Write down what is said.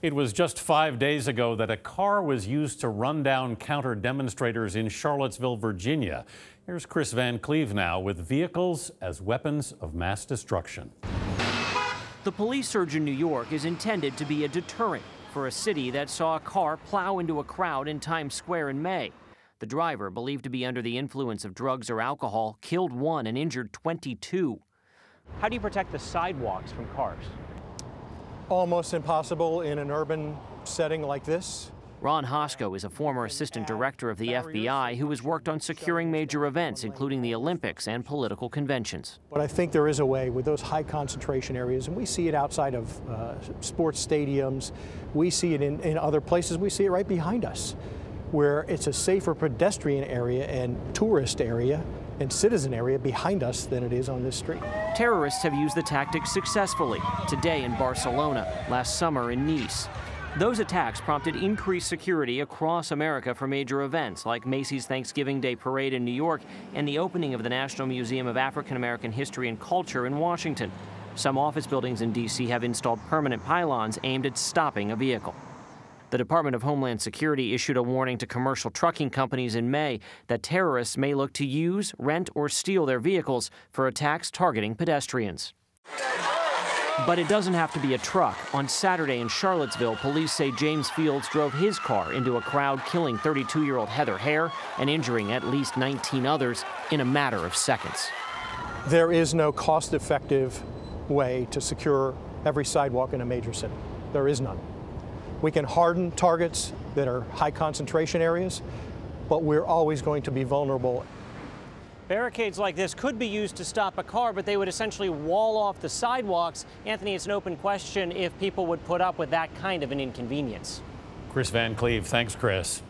It was just 5 days ago that a car was used to run down counter-demonstrators in Charlottesville, Virginia. Here's Kris Van Cleave now with vehicles as weapons of mass destruction. The police surge in New York is intended to be a deterrent for a city that saw a car plow into a crowd in Times Square in May. The driver, believed to be under the influence of drugs or alcohol, killed 1 and injured 22. How do you protect the sidewalks from cars? Almost impossible in an urban setting like this. Ron Hosko is a former assistant director of the FBI who has worked on securing major events, including the Olympics and political conventions. But I think there is a way with those high concentration areas, and we see it outside of sports stadiums. We see it in other places. We see it right behind us, where it's a safer pedestrian area and tourist area and citizen area behind us than it is on this street. Terrorists have used the tactic successfully, today in Barcelona, last summer in Nice. Those attacks prompted increased security across America for major events like Macy's Thanksgiving Day Parade in New York and the opening of the National Museum of African American History and Culture in Washington. Some office buildings in D.C. have installed permanent pylons aimed at stopping a vehicle. The Department of Homeland Security issued a warning to commercial trucking companies in May that terrorists may look to use, rent, or steal their vehicles for attacks targeting pedestrians. But it doesn't have to be a truck. On Saturday in Charlottesville, police say James Fields drove his car into a crowd, killing 32-year-old Heather Hare and injuring at least 19 others in a matter of seconds. There is no cost-effective way to secure every sidewalk in a major city. There is none. We can harden targets that are high concentration areas, but we're always going to be vulnerable. Barricades like this could be used to stop a car, but they would essentially wall off the sidewalks. Anthony, it's an open question if people would put up with that kind of an inconvenience. Kris Van Cleave, thanks, Kris.